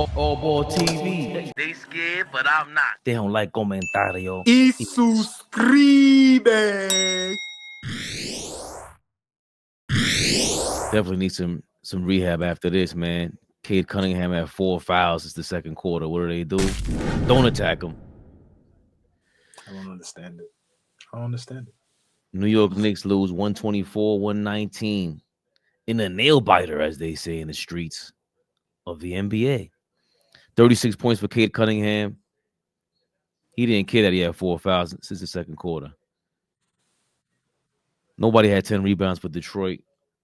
AllBall TV. They scared, but I'm not. They don't like comentario. Y suscribe. Definitely need some rehab after this, man. Cade Cunningham had 4 fouls since the second quarter. What do? Don't attack him. I don't understand it. New York Knicks lose 124-119 in a nail biter, as they say in the streets of the NBA. 36 points for Cade Cunningham. He didn't care that he had 4 fouls since the second quarter. Nobody had 10 rebounds for Detroit.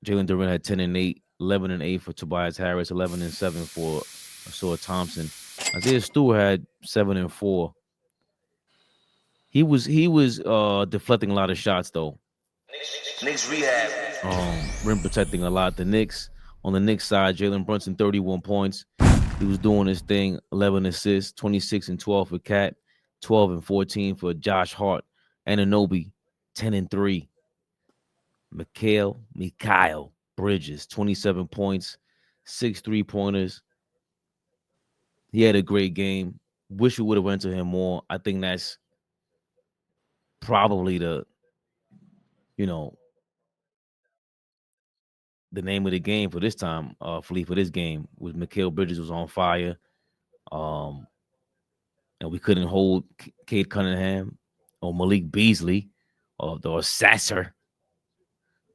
Jalen Duren had 10 and 8, 11 and 8 for Tobias Harris, 11 and 7 for Asura Thompson. Isaiah Stewart had 7 and 4. He was deflecting a lot of shots though. Knicks rehab. Rim protecting a lot. The Knicks, on the Knicks side, Jalen Brunson 31 points. He was doing his thing. 11 assists, 26 and 12 for Cat, 12 and 14 for Josh Hart. Anunoby 10 and 3. Mikal Bridges 27 points, 6 3-pointers. He had a great game. Wish we would have went to him more. I think that's probably the name of the game for this time, for this game, was Mikal Bridges was on fire. And we couldn't hold Cade Cunningham or Malik Beasley or Sasser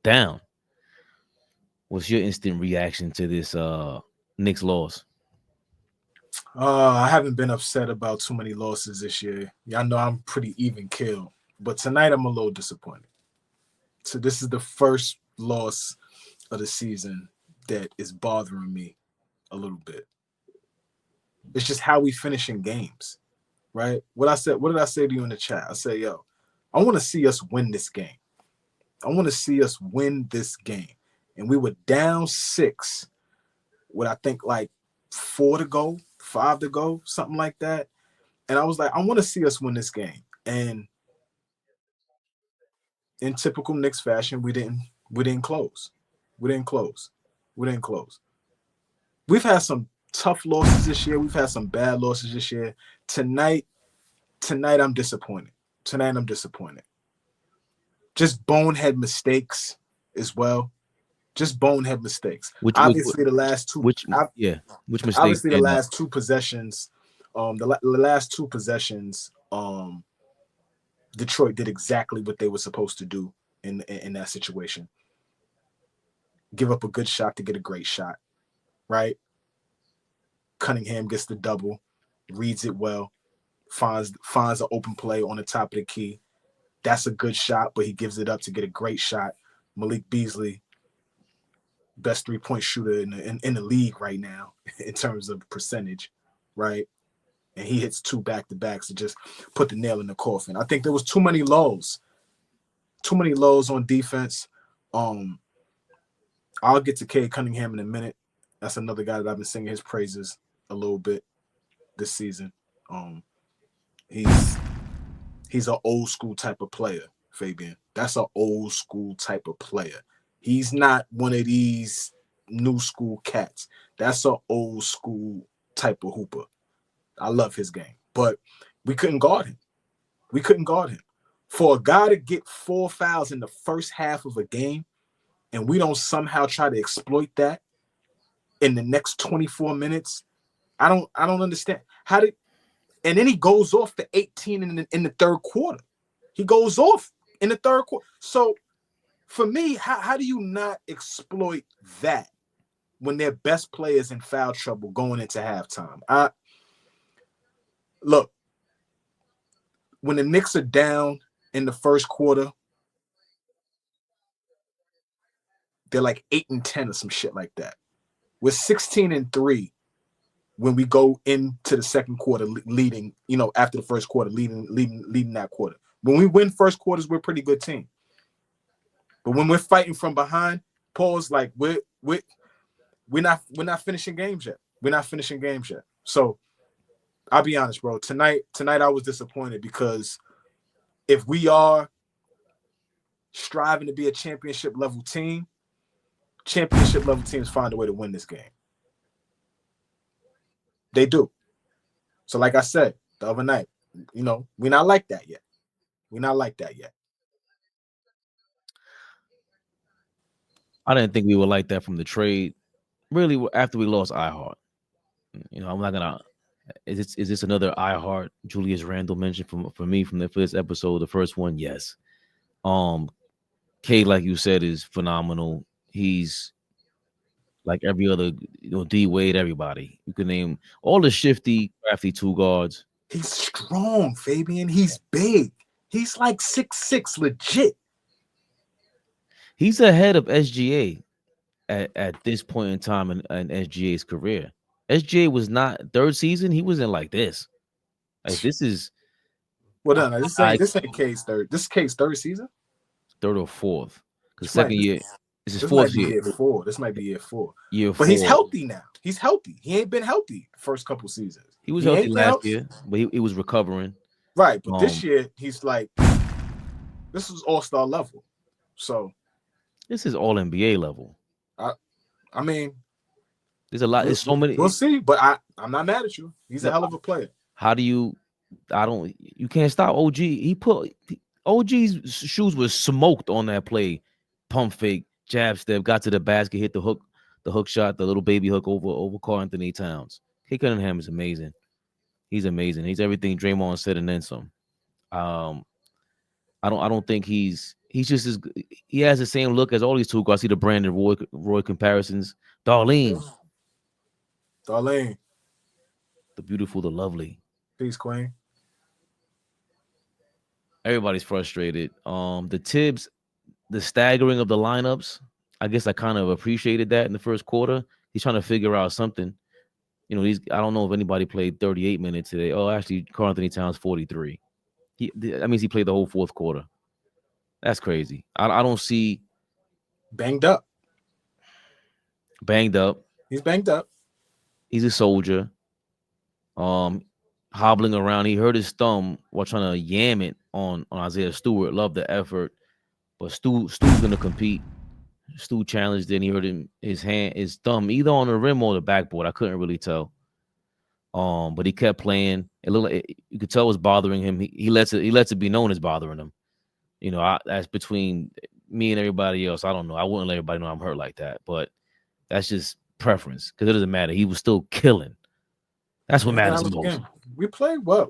down. What's your instant reaction to this Knicks loss? I haven't been upset about too many losses this year. Y'all know I'm pretty even killed. But tonight I'm a little disappointed. So this is the first loss of the season that is bothering me a little bit. It's just how we finish in games, right? What did I say to you in the chat? I said, yo, I want to see us win this game. I want to see us win this game. And we were down 6 with, I think, like 4 to go, 5 to go, something like that. And I was like, I want to see us win this game. And in typical Knicks fashion, we didn't close. We didn't close. We've had some tough losses this year. We've had some bad losses this year. Tonight I'm disappointed. Just bonehead mistakes as well. Obviously, the last two possessions. The last two possessions. Detroit did exactly what they were supposed to do in that situation. Give up a good shot to get a great shot, right? Cunningham gets the double, reads it well, finds an open play on the top of the key. That's a good shot, but he gives it up to get a great shot. Malik Beasley, best 3-point shooter in the league right now in terms of percentage, right? And he hits 2 back-to-backs to just put the nail in the coffin. I think there was too many lows on defense. I'll get to Cade Cunningham in a minute. That's another guy that I've been singing his praises a little bit this season. He's an old school type of player, Fabian. That's an old school type of player. He's not one of these new school cats. That's an old school type of hooper. I love his game, but we couldn't guard him. For a guy to get 4 fouls in the first half of a game, and we don't somehow try to exploit that in the next 24 minutes, I don't understand. And then he goes off for 18 in the third quarter. He goes off in the third quarter. So for me, how do you not exploit that when their best players in foul trouble going into halftime? Look, when the Knicks are down in the first quarter, they're like 8 and 10 or some shit like that. We're 16 and 3 when we go into the second quarter leading, after the first quarter, leading that quarter. When we win first quarters, we're a pretty good team. But when we're fighting from behind, Paul's like we're not finishing games yet. So I'll be honest, bro. Tonight I was disappointed because if we are striving to be a championship level teams find a way to win this game. They do. So like I said the other night, we're not like that yet. We're not like that yet. I didn't think we were like that from the trade. Really, after we lost iHeart, I'm not gonna. Is this another iHeart Julius Randle mention for me from the first episode, the first one? Yes. K, like you said, is phenomenal. He's like every other, D Wade, everybody. You can name all the shifty, crafty two guards. He's strong, Fabian. He's big. He's like 6'6", legit. He's ahead of SGA at this point in time in SGA's career. SGA was not third season. He wasn't like this. Like this is Well, no, this ain't K's third. This is K's third season, third or fourth. Because second year, this is this fourth might be year. year 4. This might be year 4. Year but 4. he's healthy now. He's healthy. He ain't been healthy the first couple seasons. He was healthy last year, but he was recovering. Right, but this year he's like, this is all-star level. So this is all NBA level. I mean, there's a lot. There's so many. We'll see, but I'm not mad at you. He's a hell of a player. How do you? You can't stop OG. OG's shoes was smoked on that play. Pump fake, jab step, got to the basket, hit the hook shot, the little baby hook over Karl Anthony Towns. K. Cunningham is amazing. He's amazing. He's everything Draymond said and then some. I don't think he's just as he has the same look as all these two guys. I see the Brandon Roy comparisons. Darlene, the beautiful, the lovely. Peace, Queen. Everybody's frustrated. The Tibbs, the staggering of the lineups. I guess I kind of appreciated that in the first quarter. He's trying to figure out something. I don't know if anybody played 38 minutes today. Oh, actually, Karl Anthony Towns 43. That means he played the whole fourth quarter. That's crazy. I don't see banged up. He's banged up. He's a soldier. Hobbling around. He hurt his thumb while trying to yam it on Isaiah Stewart. Love the effort, but Stu's gonna compete. Stu challenged it. And he hurt his thumb either on the rim or the backboard. I couldn't really tell. But he kept playing. It looked like you could tell it was bothering him. He lets it be known as bothering him. That's between me and everybody else. I don't know. I wouldn't let everybody know I'm hurt like that, but that's just preference because it doesn't matter. He was still killing. That's what matters the most. We played well.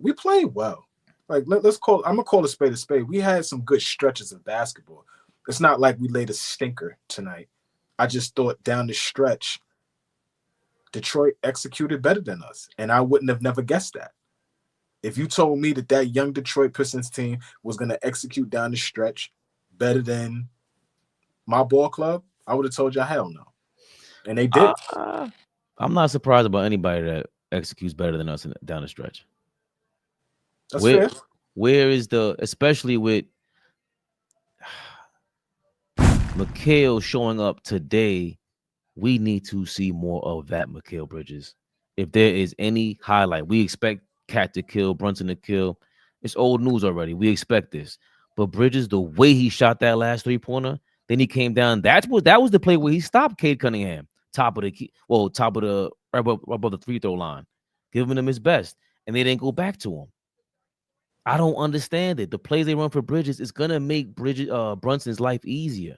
Like I'm gonna call a spade a spade. We had some good stretches of basketball. It's not like we laid a stinker tonight. I just thought down the stretch, Detroit executed better than us, and I wouldn't have never guessed that. If you told me that young Detroit Pistons team was going to execute down the stretch better than my ball club, I would have told you hell no. And they did. I'm not surprised about anybody that executes better than us down the stretch. That's fair. Where is especially with Mikal showing up today, we need to see more of that Mikal Bridges. If there is any highlight, we expect Cat to kill, Brunson to kill. It's old news already. We expect this. But Bridges, the way he shot that last three-pointer, then he came down. That was the play where he stopped Cade Cunningham, top of the right above the free throw line, giving him his best, and they didn't go back to him. I don't understand it. The plays they run for Bridges is gonna make Brunson's life easier.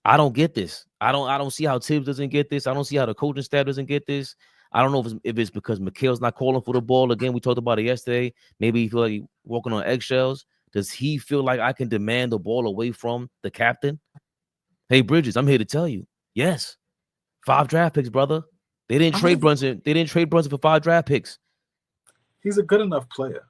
I don't get this. I don't see how Tibbs doesn't get this. I don't see how the coaching staff doesn't get this. I don't know if it's because Mikal's not calling for the ball. Again, we talked about it yesterday. Maybe he feel like he's walking on eggshells. Does he feel like I can demand the ball away from the captain? Hey, Bridges, I'm here to tell you. Yes. 5 draft picks, brother. They didn't trade Brunson. They didn't trade Brunson for 5 draft picks. He's a good enough player.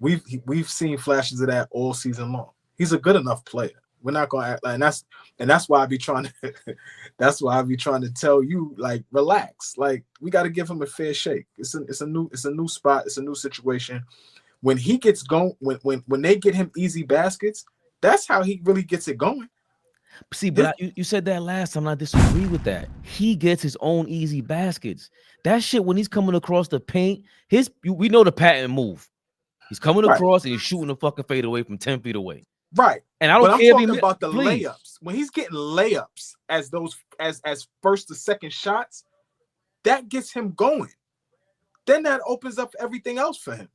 We've seen flashes of that all season long. He's a good enough player. We're not gonna act like that's why I be trying to tell you, like, relax. Like, we got to give him a fair shake. It's a new spot. It's a new situation. When he gets going, when they get him easy baskets, that's how he really gets it going. See, but you said that last time. I disagree with that. He gets his own easy baskets. That shit when he's coming across the paint, we know the pattern move. He's coming across and he's shooting the fucking fade away from 10 feet away. Right. And I don't care I'm talking about the layups. When he's getting layups as first to second shots, that gets him going. then that opens up everything else for him.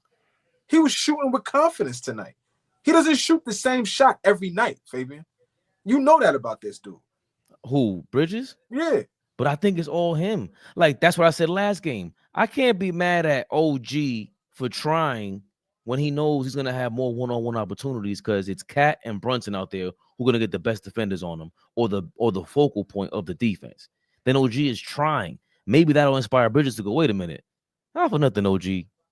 He was shooting with confidence tonight. He doesn't shoot the same shot every night, Fabian. You know that about this dude. Who, Bridges? Yeah. But I think it's all him. Like, that's what I said last game. I can't be mad at OG for trying when he knows he's going to have more one-on-one opportunities because it's Cat and Brunson out there who are going to get the best defenders on him or the focal point of the defense. Then OG is trying. Maybe that'll inspire Bridges to go, wait a minute. Not for nothing, OG.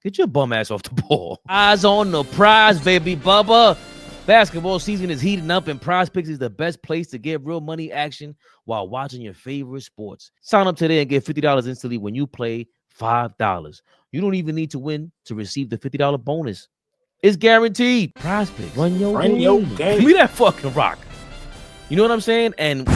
Get your bum ass off the ball. Eyes on the prize, baby, Bubba. Basketball season is heating up, and Prize Picks is the best place to get real money action while watching your favorite sports. Sign up today and get $50 instantly when you play $5. You don't even need to win to receive the $50 bonus. It's guaranteed. Prize Picks. Run your game. Give me that fucking rock. You know what I'm saying? And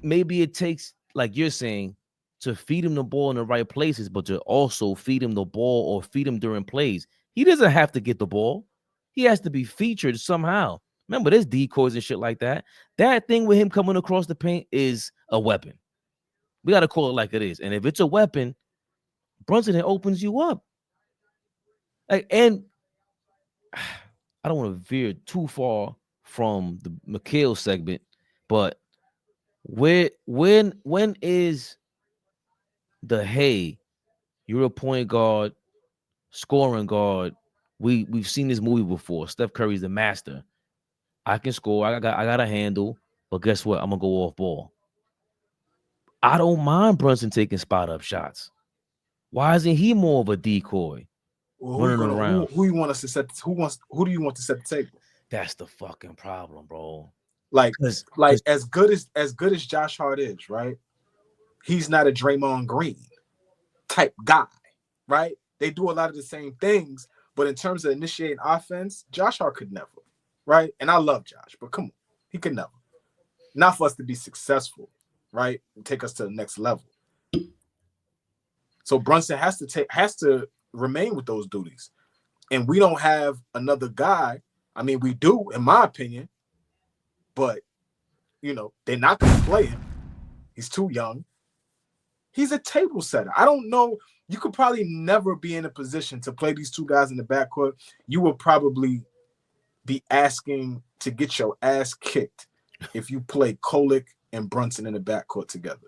maybe it takes, like you're saying, to feed him the ball in the right places, but to also feed him the ball or feed him during plays. He doesn't have to get the ball. He has to be featured somehow. Remember, there's decoys and shit like that. That thing with him coming across the paint is a weapon. We got to call it like it is. And if it's a weapon, Brunson, it opens you up. And I don't want to veer too far from the McHale segment, but when is the hey, you're a point guard, scoring guard? We've seen this movie before. Steph Curry's the master. I can score. I got a handle, but guess what? I'm gonna go off ball. I don't mind Brunson taking spot up shots. Why isn't he more of a decoy? Well, who you want us to set? Who do you want to set the table? That's the fucking problem, bro. Like as good as Josh Hart is, right? He's not a Draymond Green type guy, right? They do a lot of the same things. But in terms of initiating offense, Josh Hart could never, right? And I love Josh, but come on, he could never. Not for us to be successful, right? Take us to the next level. So Brunson has to remain with those duties. And we don't have another guy. I mean, we do, in my opinion, but they're not gonna play him. He's too young. He's a table setter. I don't know. You could probably never be in a position to play these two guys in the backcourt. You will probably be asking to get your ass kicked if you play Kolek and Brunson in the backcourt together.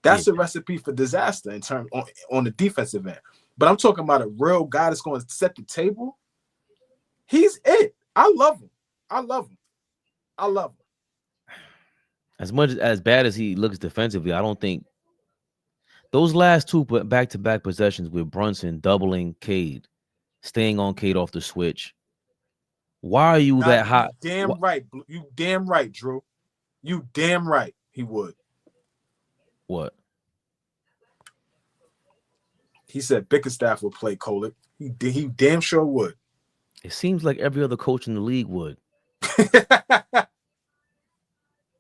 That's a recipe for disaster in terms on the defensive end. But I'm talking about a real guy that's going to set the table. He's it. I love him. As bad as he looks defensively, I don't think those last two back-to-back possessions with Brunson doubling Cade, staying on Cade off the switch. Why are you that hot? Right. You damn right, Drew. You damn right he would. What? He said Bickerstaff would play Kolek. He damn sure would. It seems like every other coach in the league would.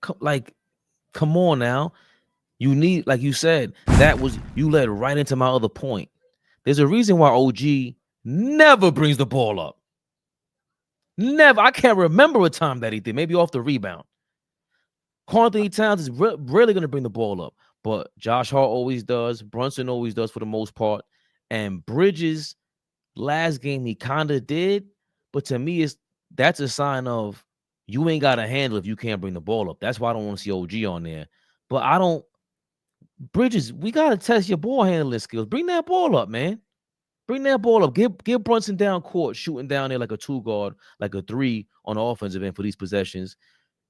Come on now. You need, like you said, you led right into my other point. There's a reason why OG never brings the ball up. Never. I can't remember a time that he did. Maybe off the rebound. Karl-Anthony Towns is really going to bring the ball up. But Josh Hart always does. Brunson always does for the most part. And Bridges, last game, he kind of did. But to me, that's a sign of you ain't got a handle if you can't bring the ball up. That's why I don't want to see OG on there. But Bridges, we got to test your ball handling skills. Bring that ball up, man. Bring that ball up. Give Brunson down court, shooting down there like a 2-guard, like a 3 on the offensive end for these possessions,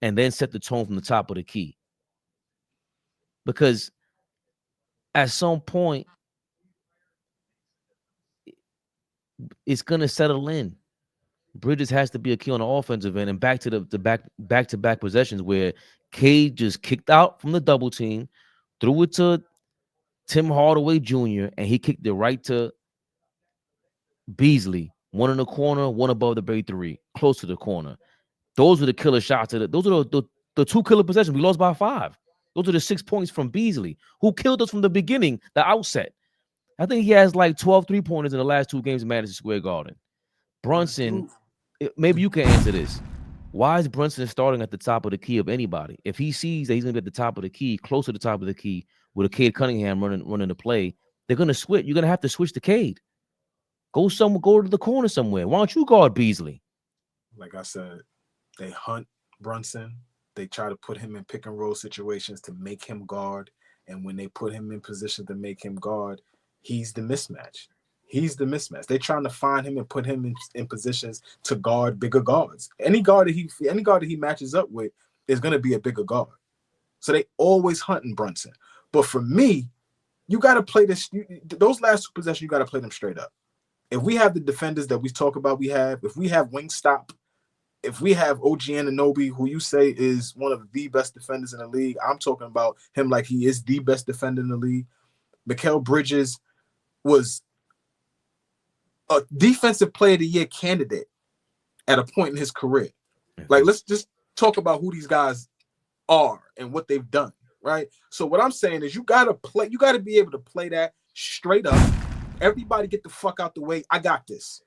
and then set the tone from the top of the key. Because at some point, it's going to settle in. Bridges has to be a key on the offensive end, and back to the back-to-back possessions where Cade just kicked out from the double team, threw it to Tim Hardaway Jr., and he kicked it right to Beasley. One in the corner, one above the bay 3, close to the corner. Those were the killer shots. Those are the 2 killer possessions. We lost by 5. Those are the 6 points from Beasley, who killed us from the beginning, the outset. I think he has like 12 3-pointers in the last 2 games in Madison Square Garden. Brunson, maybe you can answer this. Why is Brunson starting at the top of the key of anybody? If he sees that he's going to be at the top of the key, close to the top of the key, with a Cade Cunningham running the play, They're gonna switch. You're gonna have to switch the Cade. Go to the corner somewhere. Why don't you guard Beasley? Like I said, they hunt Brunson. They try to put him in pick and roll situations to make him guard. And when they put him in position to make him guard, he's the mismatch. He's the mismatch. They're trying to find him and put him in positions to guard bigger guards. Any guard that he matches up with is going to be a bigger guard. So they always hunting Brunson. But for me, you got to play this. Those last two possessions, you got to play them straight up. If we have the defenders that we talk about, if we have Wingstop, if we have OG Anunoby, who you say is one of the best defenders in the league, I'm talking about him like he is the best defender in the league. Mikal Bridges was a defensive player of the year candidate at a point in his career. Like, let's just talk about who these guys are and what they've done, right? So what I'm saying is you got to be able to play that straight up. Everybody get the fuck out the way. I got this.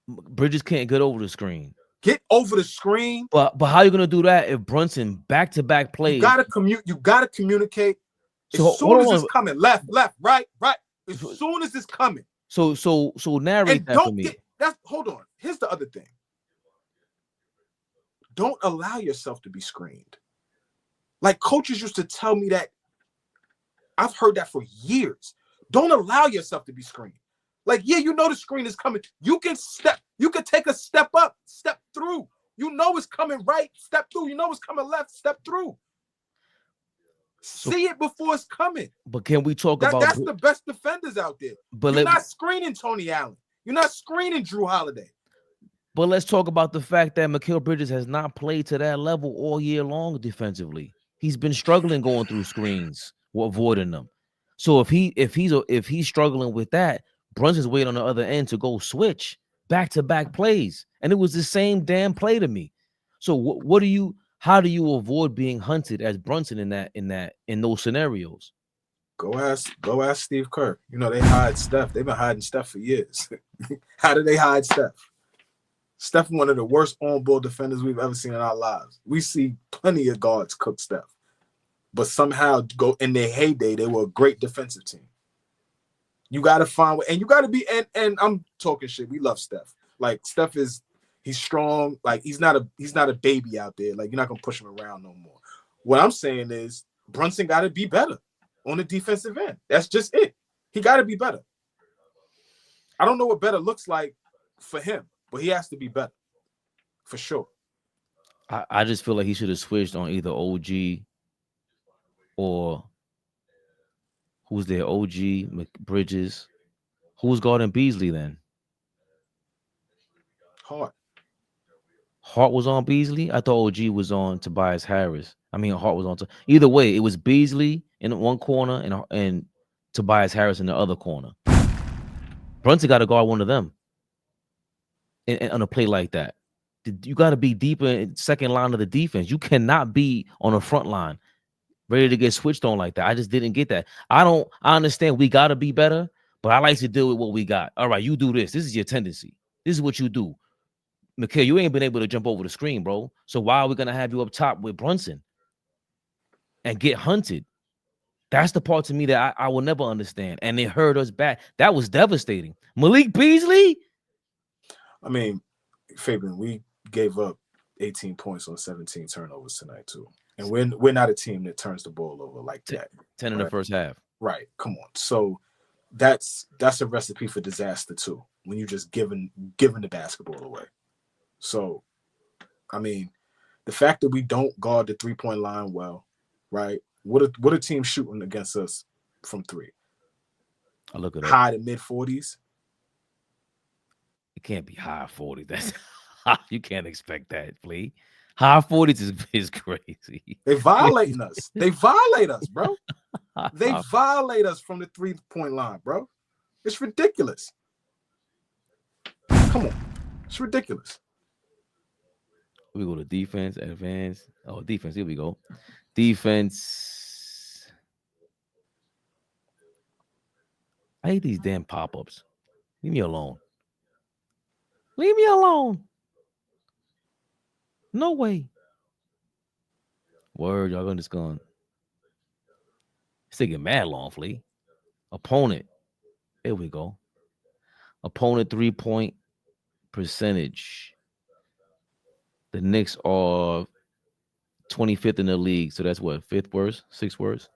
Bridges can't get over the screen. Get over the screen. But how you gonna do that if Brunson back-to-back plays? You gotta communicate. As soon as it's coming, left, right. As soon as it's coming. So narrate that for me. Hold on. Here's the other thing. Don't allow yourself to be screened. Like coaches used to tell me that. I've heard that for years. Don't allow yourself to be screened. Like, yeah, you know the screen is coming. You can take a step up, step through. You know it's coming right, step through. You know it's coming left, step through. See it before it's coming. But can we talk about that's the best defenders out there? But you're not screening Tony Allen. You're not screening Drew Holiday. But let's talk about the fact that Mikal Bridges has not played to that level all year long defensively. He's been struggling going through screens or avoiding them. So if he's struggling with that, Brunson's waiting on the other end to go switch back-to-back plays, and it was the same damn play to me. So how do you avoid being hunted as Brunson in those scenarios? Go ask Steve Kerr. You know they hide Steph. They've been hiding Steph for years. How do they hide Steph? Steph, one of the worst on-ball defenders we've ever seen in our lives. We see plenty of guards cook Steph, but somehow go in their heyday, they were a great defensive team. You got to find, and you got to be, and I'm talking shit. We love Steph. Like Steph he's strong. Like he's not a baby out there. Like you're not gonna push him around no more. What I'm saying is Brunson got to be better on the defensive end. That's just it. He got to be better. I don't know what better looks like for him, but he has to be better for sure. I just feel like he should have switched on either OG or who's there? OG, Bridges. Who's guarding Beasley then? Hart was on Beasley? I thought OG was on Tobias Harris. Hart was on. Either way, it was Beasley in one corner and Tobias Harris in the other corner. Brunson got to guard one of them on a play like that. You got to be deeper in second line of the defense. You cannot be on the front line ready to get switched on like that. I just didn't get that. I understand we got to be better, but I like to deal with what we got. All right, you do this. This is your tendency. This is what you do. Mikal, you ain't been able to jump over the screen, bro. So why are we going to have you up top with Brunson and get hunted? That's the part to me that I will never understand. And it hurt us back. That was devastating. Malik Beasley? Fabian, we gave up 18 points on 17 turnovers tonight, too. And we're not a team that turns the ball over like that. 10 in the first half. Right. Come on. So that's a recipe for disaster, too, when you're just giving the basketball away. So, the fact that we don't guard the three-point line well, right? What a team shooting against us from three? I look at high to mid 40s. It can't be high 40s. That's you can't expect that, please. High 40s is crazy. They violating us. They violate us, bro. They violate us from the three-point line, bro. It's ridiculous. Come on. It's ridiculous. We go to defense, advance. Oh, defense. Here we go. Defense. I hate these damn pop-ups. Leave me alone. Leave me alone. No way. Word, y'all gonna just gone. taking mad long, Flea. Opponent. Here we go. Opponent 3-point percentage. The Knicks are 25th in the league. So that's what, 5th worst, 6th worst?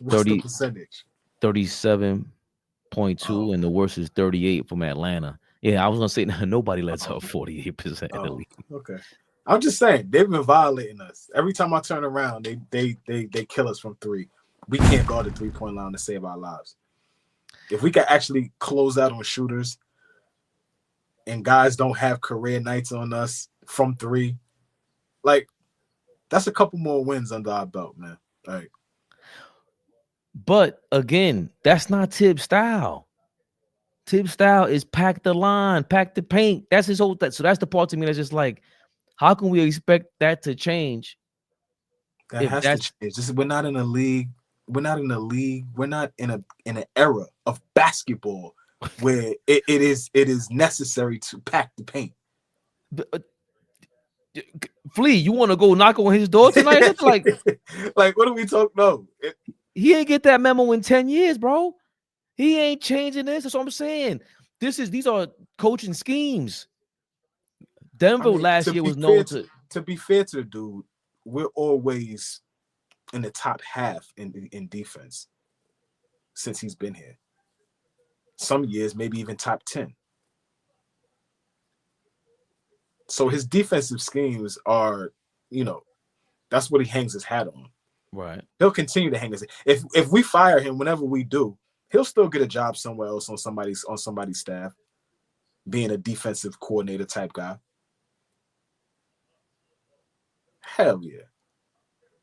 What's the percentage? 37.2, and the worst is 38 from Atlanta. Yeah, I was gonna say nobody lets up 48% in the league. Okay. I'm just saying they've been violating us. Every time I turn around, they kill us from three. We can't guard the 3-point line to save our lives. If we could actually close out on shooters and guys don't have career nights on us from three, like that's a couple more wins under our belt, man. Like, but again, that's not Tibbs' style. Tibbs' style is pack the line, pack the paint. That's his whole thing. So that's the part to me that's just like, how can we expect that to change? That has to change. We're not in a league. We're not in a league. We're not in an era of basketball where it is necessary to pack the paint. Flea, you want to go knock on his door tonight? It's like what are we talking? No, he ain't get that memo in 10 years, bro. He ain't changing this. That's what I'm saying. These are coaching schemes. Denver last year was known to be fair to the dude, we're always in the top half in defense since he's been here. Some years, maybe even top 10. So his defensive schemes are, that's what he hangs his hat on. Right. He'll continue to hang his. If we fire him, whenever we do, he'll still get a job somewhere else on somebody's staff, being a defensive coordinator type guy. Hell yeah.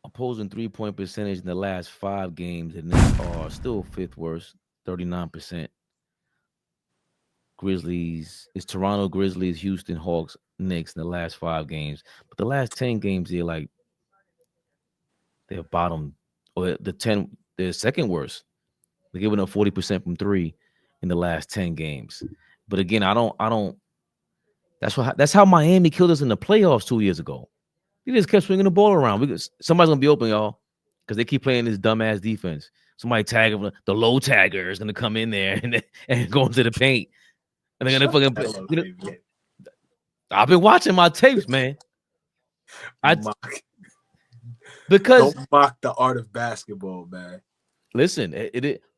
Opposing 3-point percentage in the last 5 games, the Knicks are still 5th worst, 39%. Grizzlies, it's Toronto Grizzlies, Houston Hawks, Knicks in the last 5 games. But the last 10 games, they're bottom, or they're second worst. They're giving up 40% from 3 in the last 10 games. But again, I don't. That's how Miami killed us in the playoffs 2 years ago. They just kept swinging the ball around. Somebody's gonna be open, y'all, because they keep playing this dumbass defense. Somebody tag them. The low tagger is gonna come in there and go into the paint, and they're gonna fucking. I've been watching my tapes, man. Because don't mock the art of basketball, man. Listen,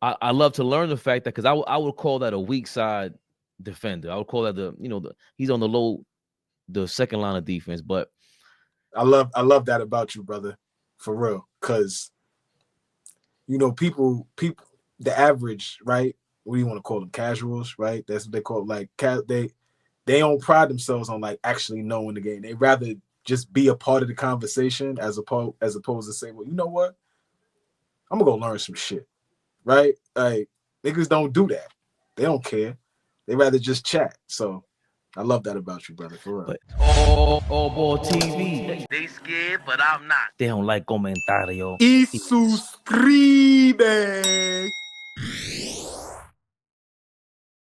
I love to learn the fact that, because I would call that a weak side defender. I would call that he's on the second line of defense. But I love that about you, brother, for real. Because people, the average, right? What do you want to call them? Casuals, right? That's what they call they don't pride themselves on actually knowing the game. They rather just be a part of the conversation as opposed to say, well, you know what? I'm gonna go learn some shit, right? Like, niggas don't do that. They don't care. They rather just chat. So I love that about you, brother, for real. AllBall TV. They scared, but I'm not. They don't like comentario. Y suscribe.